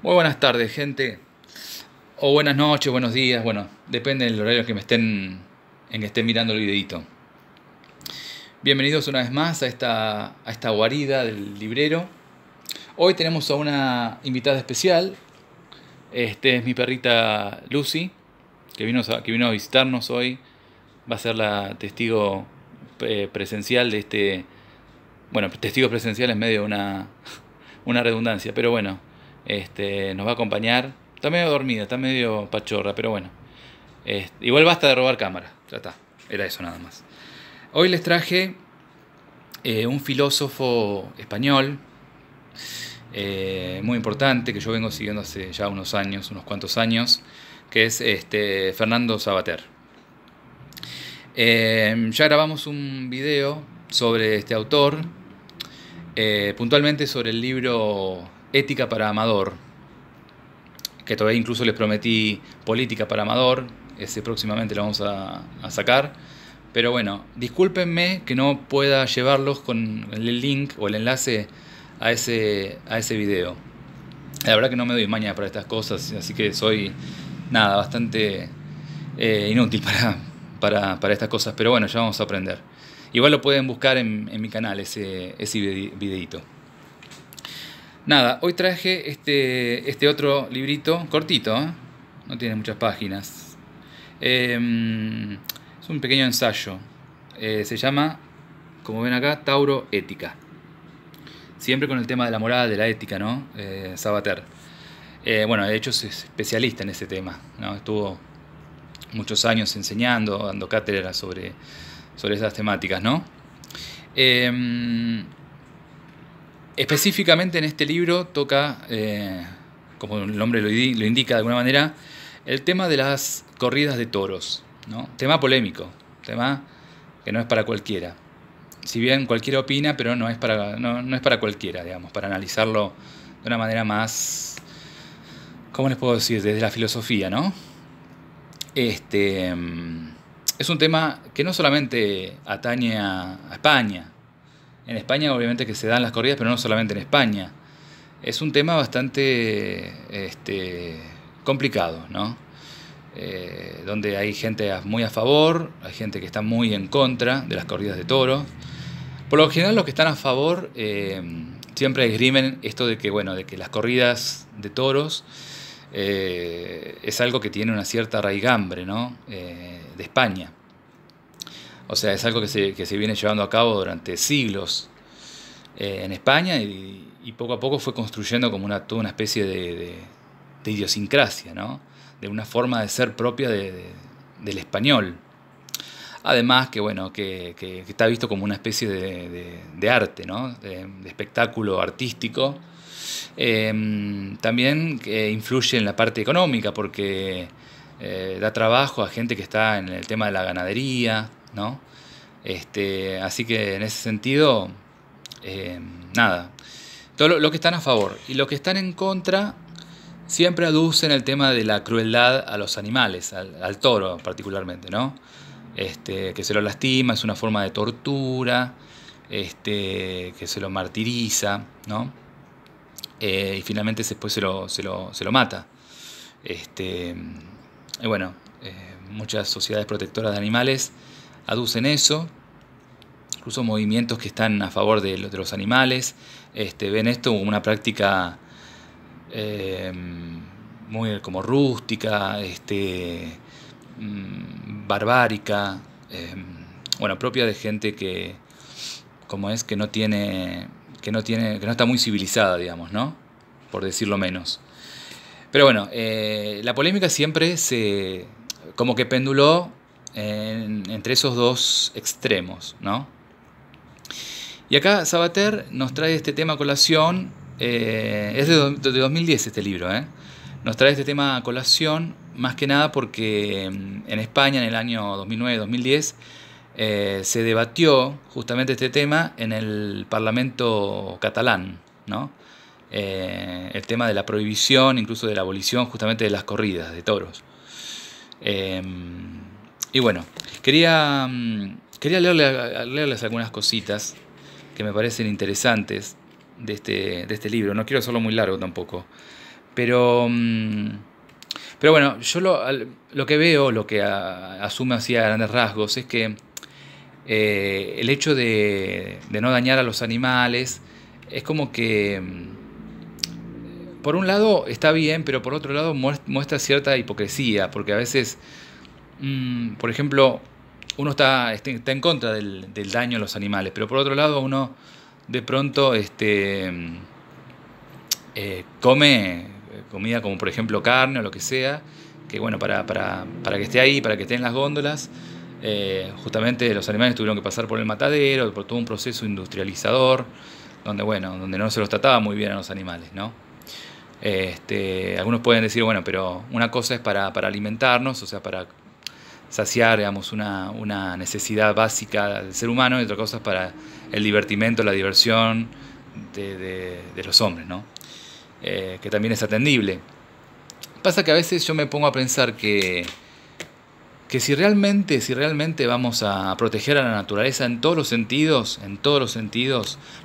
Muy buenas tardes, gente. O buenas noches, buenos días. Bueno, depende del horario en que estén mirando el videito. Bienvenidos una vez más a esta guarida del librero. Hoy tenemos a una invitada especial. Este es mi perrita Lucy, que vino a visitarnos hoy. Va a ser la testigo presencial de este. Bueno, testigo presencial en medio de una redundancia, pero bueno, nos va a acompañar. Está medio dormida, está medio pachorra, pero bueno. Igual basta de robar cámara, ya está, era eso nada más. Hoy les traje un filósofo español muy importante que yo vengo siguiendo hace ya unos años, unos cuantos años, que es Fernando Savater. Ya grabamos un video sobre este autor, puntualmente sobre el libro Ética para Amador, que todavía incluso les prometí Política para Amador, ese próximamente lo vamos a sacar. Pero bueno, discúlpenme que no pueda llevarlos con el link o el enlace a ese video. La verdad que no me doy maña para estas cosas, así que soy, nada, bastante inútil para estas cosas. Pero bueno, ya vamos a aprender. Igual lo pueden buscar en mi canal, ese videito. Nada, hoy traje este otro librito, cortito, ¿eh? No tiene muchas páginas. Es un pequeño ensayo. Se llama, como ven acá, Tauro Ética. Siempre con el tema de la moral, de la ética, ¿no? Savater. Bueno, de hecho es especialista en ese tema, ¿no? Estuvo muchos años enseñando, dando cátedra sobre esas temáticas, ¿no? Específicamente en este libro toca, como el nombre lo indica de alguna manera, el tema de las corridas de toros, ¿no? Tema polémico, tema que no es para cualquiera. Si bien cualquiera opina, pero no es para cualquiera, digamos, para analizarlo de una manera más, ¿cómo les puedo decir? Desde la filosofía, ¿no? Es un tema que no solamente atañe a España. En España obviamente que se dan las corridas, pero no solamente en España. Es un tema bastante complicado, ¿no? Donde hay gente muy a favor, hay gente que está muy en contra de las corridas de toros. Por lo general los que están a favor siempre esgrimen esto de que, bueno, de que las corridas de toros es algo que tiene una cierta raigambre, ¿no? De España. O sea, es algo que se viene llevando a cabo durante siglos en España y poco a poco fue construyendo como toda una especie de idiosincrasia, ¿no? De una forma de ser propia del español. Además que, bueno, que está visto como una especie de arte, ¿no? De espectáculo artístico. También influye en la parte económica porque da trabajo a gente que está en el tema de la ganadería, ¿no? Así que en ese sentido, nada. Todo lo que están a favor y los que están en contra siempre aducen el tema de la crueldad a los animales, al toro particularmente, ¿no? Que se lo lastima, es una forma de tortura, que se lo martiriza, ¿no? Y finalmente después se lo mata. Y bueno, muchas sociedades protectoras de animales aducen eso, incluso movimientos que están a favor de los animales ven esto como una práctica muy como rústica, barbárica, bueno, propia de gente que como es que no está muy civilizada, digamos, ¿no? Por decirlo menos. Pero bueno, la polémica siempre como que penduló entre esos dos extremos, ¿no? Y acá Savater nos trae este tema a colación, es de 2010 este libro, nos trae este tema a colación más que nada porque en España en el año 2009-2010 se debatió justamente este tema en el Parlamento catalán, ¿no? El tema de la prohibición, incluso de la abolición justamente de las corridas de toros. Y bueno, quería leerles algunas cositas que me parecen interesantes de este libro. No quiero hacerlo muy largo tampoco, Pero, pero bueno, yo lo que veo, lo que asume así a grandes rasgos, es que el hecho de no dañar a los animales es como que, por un lado está bien, pero por otro lado muestra cierta hipocresía, porque a veces, por ejemplo, uno está en contra del daño a los animales, pero por otro lado uno de pronto come comida como por ejemplo carne o lo que sea, que bueno, para que esté ahí, para que esté en las góndolas, justamente los animales tuvieron que pasar por el matadero, por todo un proceso industrializador, donde bueno, donde no se los trataba muy bien a los animales, ¿no? Algunos pueden decir, bueno, pero una cosa es para alimentarnos, o sea, para saciar, digamos, una necesidad básica del ser humano, y otra cosa es para el divertimento, la diversión de los hombres, ¿no? Que también es atendible. Pasa que a veces yo me pongo a pensar que si realmente vamos a proteger a la naturaleza en todos los sentidos,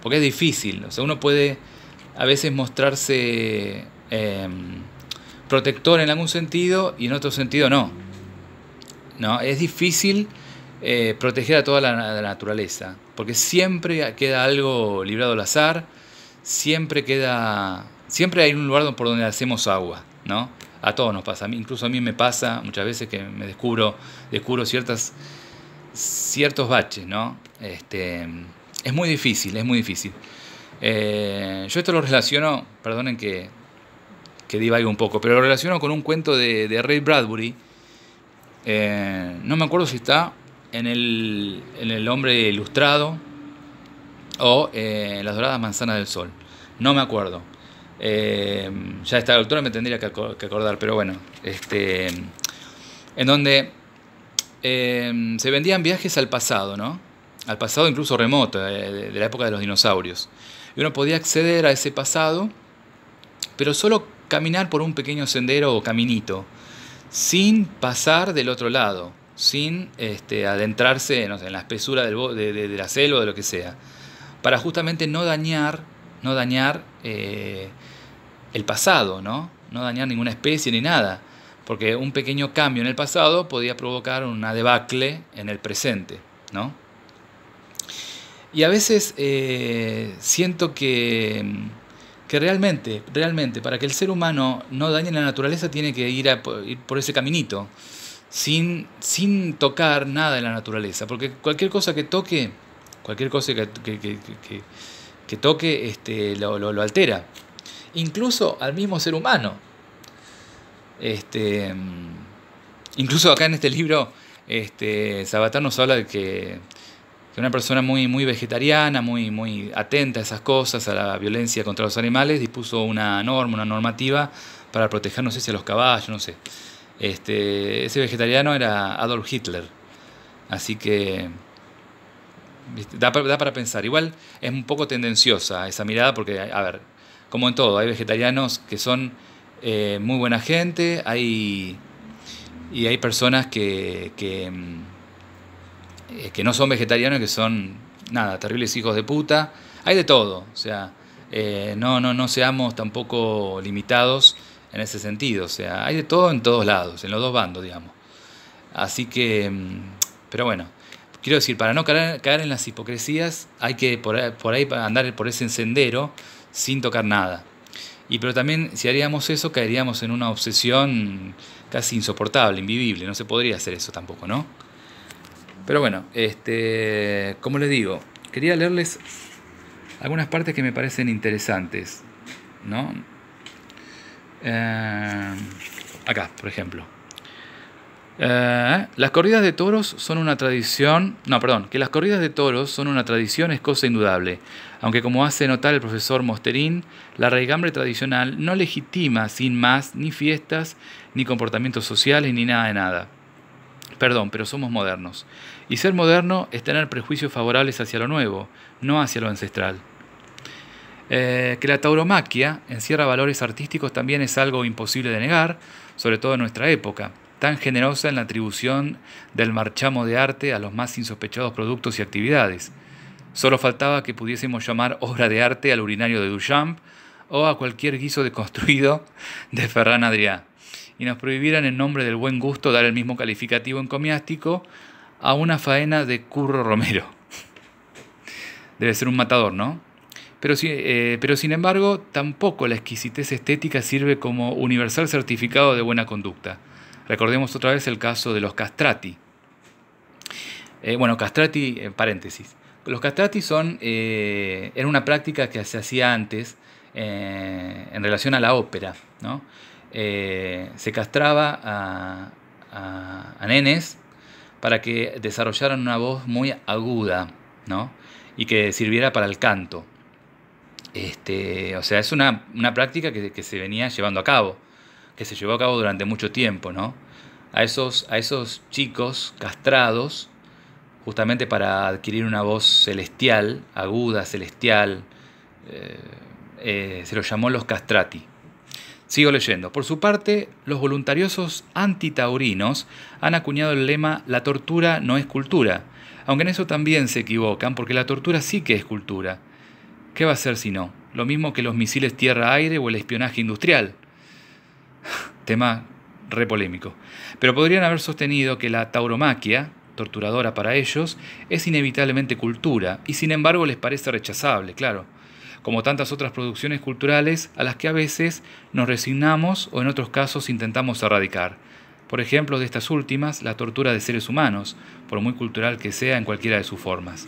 porque es difícil, o sea, uno puede a veces mostrarse protector en algún sentido y en otro sentido no. No, es difícil proteger a toda la naturaleza, porque siempre queda algo librado al azar, siempre hay un lugar por donde hacemos agua, ¿no? A todos nos pasa, incluso a mí me pasa muchas veces que me descubro ciertos baches, ¿no? Es muy difícil, es muy difícil. Yo esto lo relaciono, perdonen que divague un poco, pero lo relaciono con un cuento de Ray Bradbury. No me acuerdo si está en el Hombre Ilustrado o en Las Doradas Manzanas del Sol. No me acuerdo. Ya esta autora me tendría que acordar, pero bueno. En donde se vendían viajes al pasado, ¿no? Al pasado incluso remoto, de la época de los dinosaurios. Y uno podía acceder a ese pasado, pero solo caminar por un pequeño sendero o caminito, sin pasar del otro lado, sin adentrarse, no sé, en la espesura de la selva o de lo que sea, para justamente no dañar el pasado, ¿no? No dañar ninguna especie ni nada, porque un pequeño cambio en el pasado podía provocar una debacle en el presente, ¿no? Y a veces siento que realmente, para que el ser humano no dañe la naturaleza, tiene que ir por ese caminito, sin tocar nada de la naturaleza, porque cualquier cosa que toque, lo altera, incluso al mismo ser humano. Incluso acá en este libro, Sabater nos habla de que una persona muy vegetariana, muy atenta a esas cosas, a la violencia contra los animales, dispuso una normativa para proteger, no sé si a los caballos, no sé. Ese vegetariano era Adolf Hitler. Así que da para pensar. Igual es un poco tendenciosa esa mirada porque, a ver, como en todo, hay vegetarianos que son muy buena gente, y hay personas que no son vegetarianos, que son, nada, terribles hijos de puta. Hay de todo, o sea, no seamos tampoco limitados en ese sentido, o sea, hay de todo en todos lados, en los dos bandos, digamos. Así que, pero bueno, quiero decir, para no caer en las hipocresías, hay que por ahí andar por ese sendero sin tocar nada. Pero también, si haríamos eso, caeríamos en una obsesión casi insoportable, invivible. No se podría hacer eso tampoco, ¿no? Pero bueno, como les digo, quería leerles algunas partes que me parecen interesantes, ¿no? Acá, por ejemplo. Las corridas de toros son una tradición. No, perdón, que las corridas de toros son una tradición es cosa indudable. Aunque, como hace notar el profesor Mosterín, la raigambre tradicional no legitima sin más ni fiestas, ni comportamientos sociales, ni nada de nada. Perdón, pero somos modernos. Y ser moderno es tener prejuicios favorables hacia lo nuevo, no hacia lo ancestral. Que la tauromaquia encierra valores artísticos también es algo imposible de negar, sobre todo en nuestra época, tan generosa en la atribución del marchamo de arte a los más insospechados productos y actividades. Solo faltaba que pudiésemos llamar obra de arte al urinario de Duchamp o a cualquier guiso deconstruido de Ferran Adrià, y nos prohibieran en nombre del buen gusto dar el mismo calificativo encomiástico a una faena de Curro Romero. Debe ser un matador, ¿no? Pero sin embargo, tampoco la exquisitez estética sirve como universal certificado de buena conducta. Recordemos otra vez el caso de los castrati. Castrati, en paréntesis. Los castrati era una práctica que se hacía antes en relación a la ópera, ¿no? Se castraba a nenes para que desarrollaran una voz muy aguda, ¿no? Y que sirviera para el canto. Es una práctica que se venía llevando a cabo, que se llevó a cabo durante mucho tiempo, ¿no? A esos chicos castrados, justamente para adquirir una voz celestial, aguda, celestial, se los llamó los castrati. Sigo leyendo. Por su parte, los voluntariosos antitaurinos han acuñado el lema «La tortura no es cultura», aunque en eso también se equivocan, porque la tortura sí que es cultura. ¿Qué va a ser si no? Lo mismo que los misiles tierra-aire o el espionaje industrial. Tema re polémico. Pero podrían haber sostenido que la tauromaquia, torturadora para ellos, es inevitablemente cultura, y sin embargo les parece rechazable, claro, como tantas otras producciones culturales a las que a veces nos resignamos o en otros casos intentamos erradicar. Por ejemplo, de estas últimas, la tortura de seres humanos, por muy cultural que sea en cualquiera de sus formas.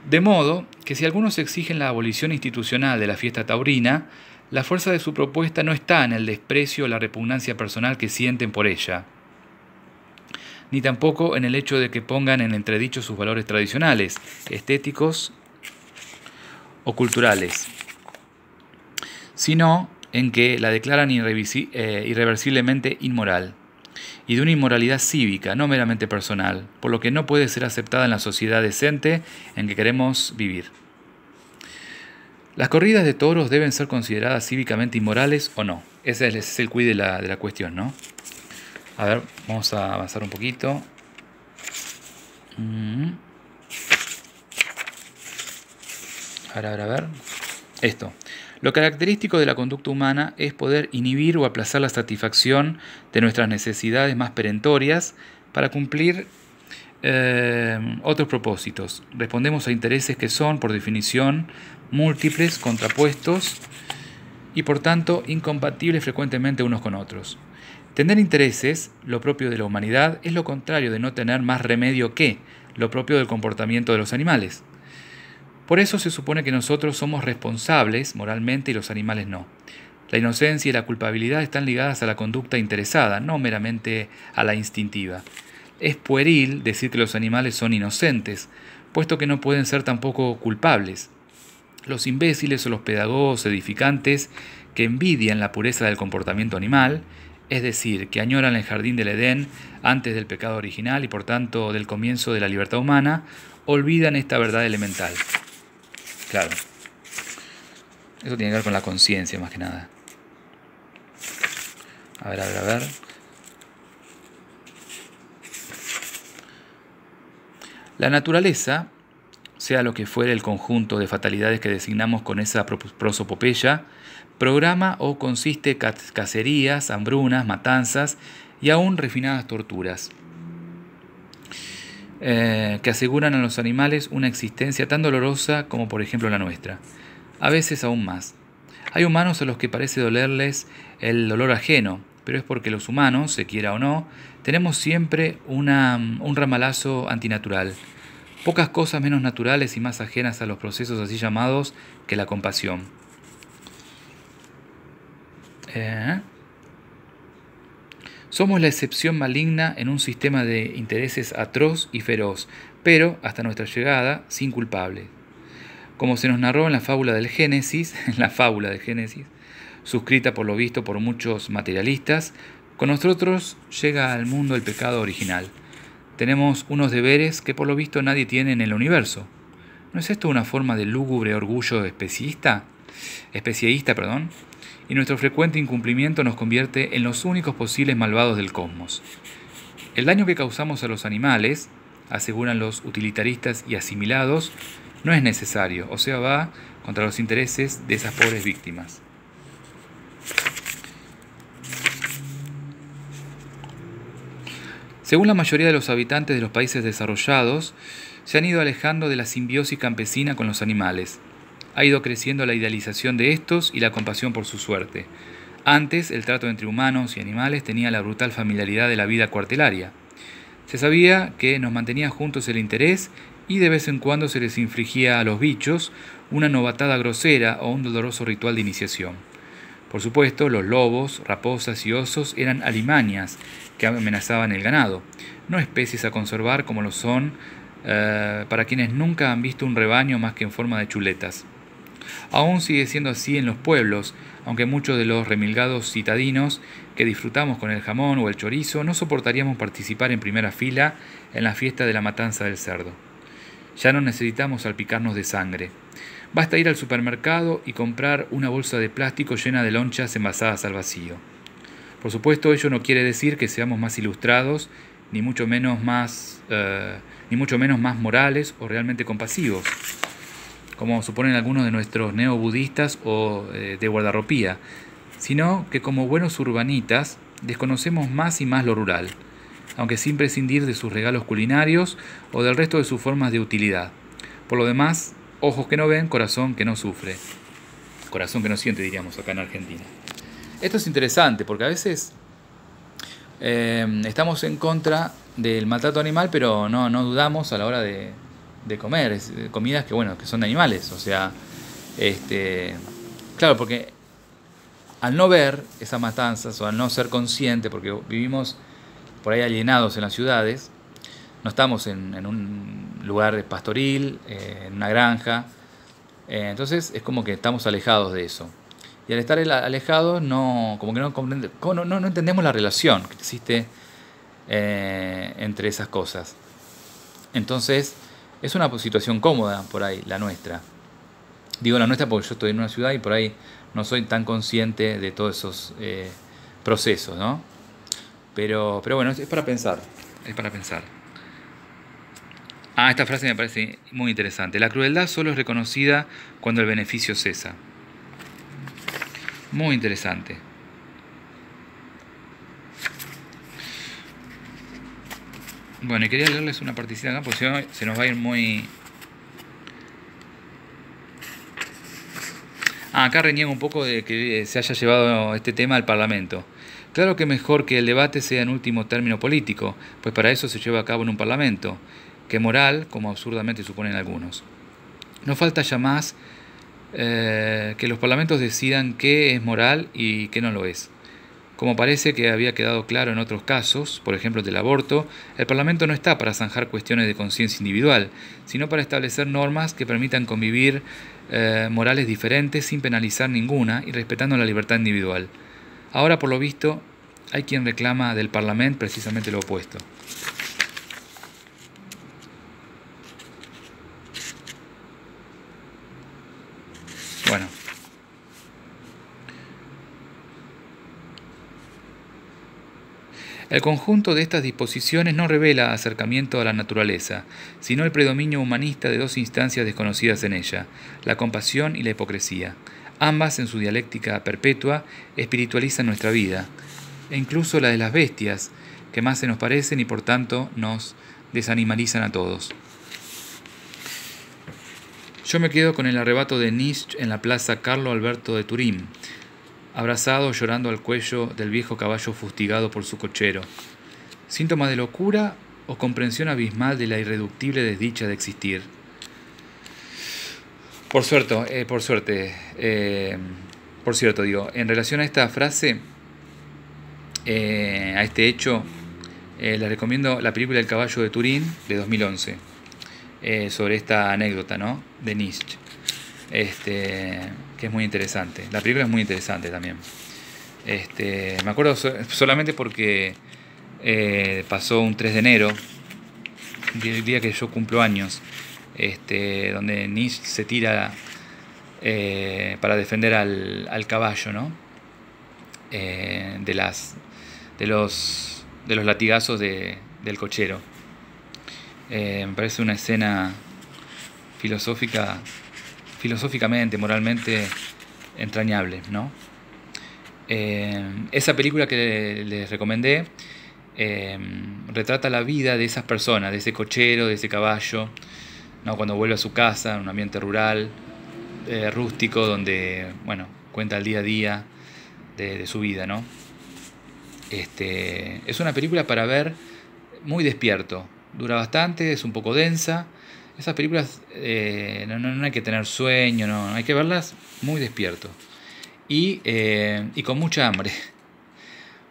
De modo que si algunos exigen la abolición institucional de la fiesta taurina, la fuerza de su propuesta no está en el desprecio o la repugnancia personal que sienten por ella, ni tampoco en el hecho de que pongan en entredicho sus valores tradicionales, estéticos o culturales, sino en que la declaran irreversiblemente inmoral, y de una inmoralidad cívica, no meramente personal, por lo que no puede ser aceptada en la sociedad decente en que queremos vivir. ¿Las corridas de toros deben ser consideradas cívicamente inmorales o no? Ese es el quid de la cuestión, ¿no? A ver, vamos a avanzar un poquito. A ver. Esto. Lo característico de la conducta humana es poder inhibir o aplazar la satisfacción de nuestras necesidades más perentorias para cumplir otros propósitos. Respondemos a intereses que son, por definición, múltiples, contrapuestos y, por tanto, incompatibles frecuentemente unos con otros. Tener intereses, lo propio de la humanidad, es lo contrario de no tener más remedio que lo propio del comportamiento de los animales. Por eso se supone que nosotros somos responsables moralmente y los animales no. La inocencia y la culpabilidad están ligadas a la conducta interesada, no meramente a la instintiva. Es pueril decir que los animales son inocentes, puesto que no pueden ser tampoco culpables. Los imbéciles o los pedagogos edificantes que envidian la pureza del comportamiento animal, es decir, que añoran el jardín del Edén antes del pecado original y por tanto del comienzo de la libertad humana, olvidan esta verdad elemental. Claro. Eso tiene que ver con la conciencia más que nada. A ver. La naturaleza, sea lo que fuere el conjunto de fatalidades que designamos con esa prosopopeya, programa o consiste cacerías, hambrunas, matanzas y aún refinadas torturas, que aseguran a los animales una existencia tan dolorosa como por ejemplo la nuestra, a veces aún más. Hay humanos a los que parece dolerles el dolor ajeno, pero es porque los humanos, se quiera o no, tenemos siempre un ramalazo antinatural. Pocas cosas menos naturales y más ajenas a los procesos así llamados que la compasión. Somos la excepción maligna en un sistema de intereses atroz y feroz, pero, hasta nuestra llegada, sin culpable. Como se nos narró en la fábula del Génesis, suscrita por lo visto por muchos materialistas, con nosotros llega al mundo el pecado original. Tenemos unos deberes que por lo visto nadie tiene en el universo. ¿No es esto una forma de lúgubre orgullo especiísta? Y nuestro frecuente incumplimiento nos convierte en los únicos posibles malvados del cosmos. El daño que causamos a los animales, aseguran los utilitaristas y asimilados, no es necesario, o sea, va contra los intereses de esas pobres víctimas. Según la mayoría de los habitantes de los países desarrollados, se han ido alejando de la simbiosis campesina con los animales. Ha ido creciendo la idealización de estos y la compasión por su suerte. Antes, el trato entre humanos y animales tenía la brutal familiaridad de la vida cuartelaria. Se sabía que nos mantenía juntos el interés y de vez en cuando se les infligía a los bichos una novatada grosera o un doloroso ritual de iniciación. Por supuesto, los lobos, raposas y osos eran alimañas que amenazaban el ganado, no especies a conservar como lo son para quienes nunca han visto un rebaño más que en forma de chuletas. Aún sigue siendo así en los pueblos, aunque muchos de los remilgados citadinos que disfrutamos con el jamón o el chorizo no soportaríamos participar en primera fila en la fiesta de la matanza del cerdo. Ya no necesitamos salpicarnos de sangre. Basta ir al supermercado y comprar una bolsa de plástico llena de lonchas envasadas al vacío. Por supuesto, ello no quiere decir que seamos más ilustrados, ni mucho menos más morales o realmente compasivos, como suponen algunos de nuestros neobudistas o de guardarropía, sino que como buenos urbanitas desconocemos más y más lo rural, aunque sin prescindir de sus regalos culinarios o del resto de sus formas de utilidad. Por lo demás, ojos que no ven, corazón que no sufre. Corazón que no siente, diríamos acá en Argentina. Esto es interesante porque a veces estamos en contra del maltrato animal, pero no dudamos a la hora de comer comidas que son de animales. O sea, claro, porque al no ver esas matanzas o al no ser consciente, porque vivimos por ahí alienados en las ciudades, no estamos en un lugar pastoril, en una granja, entonces es como que estamos alejados de eso. Y al estar alejados no entendemos la relación que existe entre esas cosas. Entonces es una situación cómoda por ahí, la nuestra. Digo la nuestra porque yo estoy en una ciudad y por ahí no soy tan consciente de todos esos procesos, ¿no? Pero bueno, es para pensar. Es para pensar. Esta frase me parece muy interesante. La crueldad solo es reconocida cuando el beneficio cesa. Muy interesante. Bueno, y quería leerles una partecita acá, porque si no, se nos va a ir muy... Acá reniego un poco de que se haya llevado este tema al Parlamento. Claro que mejor que el debate sea en último término político, pues para eso se lleva a cabo en un Parlamento, que moral, como absurdamente suponen algunos. No falta ya más que los parlamentos decidan qué es moral y qué no lo es. Como parece que había quedado claro en otros casos, por ejemplo el del aborto, el Parlamento no está para zanjar cuestiones de conciencia individual, sino para establecer normas que permitan convivir morales diferentes sin penalizar ninguna y respetando la libertad individual. Ahora, por lo visto, hay quien reclama del Parlamento precisamente lo opuesto. Bueno. El conjunto de estas disposiciones no revela acercamiento a la naturaleza, sino el predominio humanista de dos instancias desconocidas en ella, la compasión y la hipocresía. Ambas, en su dialéctica perpetua, espiritualizan nuestra vida, e incluso la de las bestias, que más se nos parecen y por tanto nos desanimalizan a todos. Yo me quedo con el arrebato de Nietzsche en la plaza Carlo Alberto de Turín, abrazado llorando al cuello del viejo caballo fustigado por su cochero. ¿Síntoma de locura o comprensión abismal de la irreductible desdicha de existir? Por cierto, en relación a esta frase, a este hecho, les recomiendo la película El caballo de Turín de 2011, sobre esta anécdota, ¿no?, de Nietzsche, que es muy interesante. La película es muy interesante también. Me acuerdo solamente porque pasó un 3 de enero, el día que yo cumplo años, donde Nietzsche se tira para defender al caballo, ¿no?, de los latigazos del cochero. Me parece una escena filosóficamente, moralmente entrañable, ¿no? Esa película que les recomendé retrata la vida de esas personas, de ese cochero, de ese caballo, ¿no? Cuando vuelve a su casa, en un ambiente rural, rústico, donde, bueno, cuenta el día a día de su vida, ¿no? Es una película para ver muy despierto, dura bastante, es un poco densa. Esas películas no hay que tener sueño, no, hay que verlas muy despierto y con mucha hambre,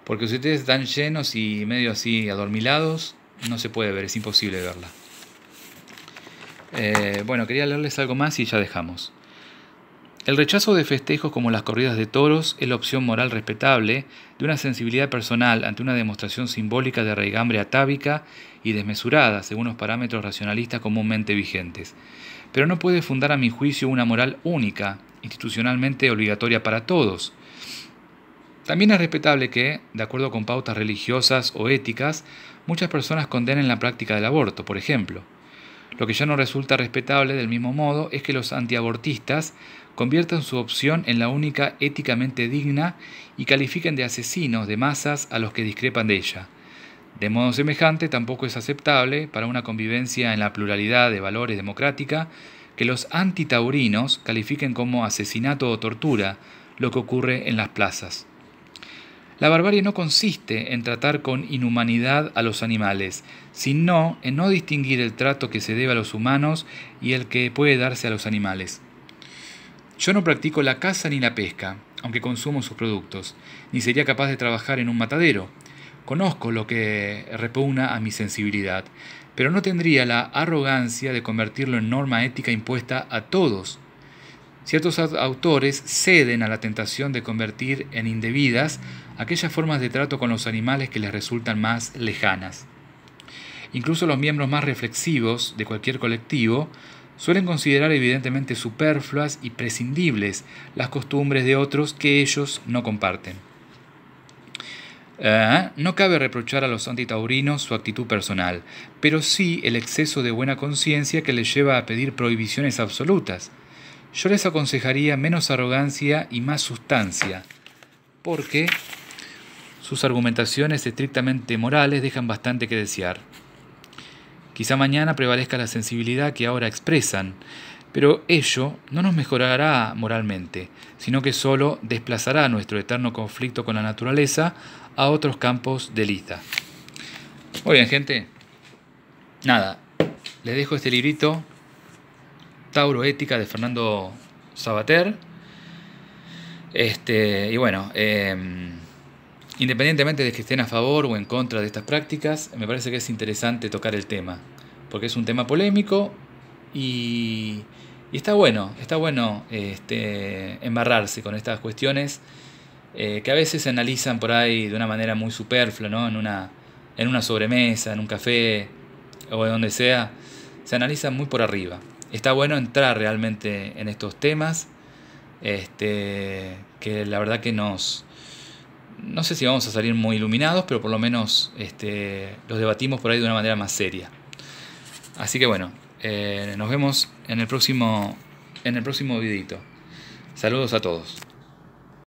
porque si ustedes están llenos y medio así adormilados, no se puede ver, es imposible verla. Bueno, quería leerles algo más y ya dejamos. El rechazo de festejos como las corridas de toros es la opción moral respetable de una sensibilidad personal ante una demostración simbólica de raigambre atávica y desmesurada según los parámetros racionalistas comúnmente vigentes. Pero no puede fundar a mi juicio una moral única, institucionalmente obligatoria para todos. También es respetable que, de acuerdo con pautas religiosas o éticas, muchas personas condenen la práctica del aborto, por ejemplo. Lo que ya no resulta respetable del mismo modo es que los antiabortistas conviertan su opción en la única éticamente digna y califiquen de asesinos de masas a los que discrepan de ella. De modo semejante, tampoco es aceptable, para una convivencia en la pluralidad de valores democrática, que los antitaurinos califiquen como asesinato o tortura lo que ocurre en las plazas. La barbarie no consiste en tratar con inhumanidad a los animales, sino en no distinguir el trato que se debe a los humanos y el que puede darse a los animales. Yo no practico la caza ni la pesca, aunque consumo sus productos, ni sería capaz de trabajar en un matadero. Conozco lo que repugna a mi sensibilidad, pero no tendría la arrogancia de convertirlo en norma ética impuesta a todos. Ciertos autores ceden a la tentación de convertir en indebidas aquellas formas de trato con los animales que les resultan más lejanas. Incluso los miembros más reflexivos de cualquier colectivo suelen considerar evidentemente superfluas y prescindibles las costumbres de otros que ellos no comparten. No cabe reprochar a los antitaurinos su actitud personal, pero sí el exceso de buena conciencia que les lleva a pedir prohibiciones absolutas. Yo les aconsejaría menos arrogancia y más sustancia, porque sus argumentaciones estrictamente morales dejan bastante que desear. Quizá mañana prevalezca la sensibilidad que ahora expresan, pero ello no nos mejorará moralmente, sino que solo desplazará nuestro eterno conflicto con la naturaleza a otros campos de lida. Muy bien, gente. Nada, les dejo este librito, Tauro Ética, de Fernando Savater. Y bueno, independientemente de que estén a favor o en contra de estas prácticas, me parece que es interesante tocar el tema, porque es un tema polémico y está bueno embarrarse con estas cuestiones que a veces se analizan por ahí de una manera muy superflua, ¿no? En una sobremesa, en un café o de donde sea, se analizan muy por arriba. Está bueno entrar realmente en estos temas, que la verdad que no sé si vamos a salir muy iluminados, pero por lo menos los debatimos por ahí de una manera más seria. Así que bueno, nos vemos en el próximo videito. Saludos a todos.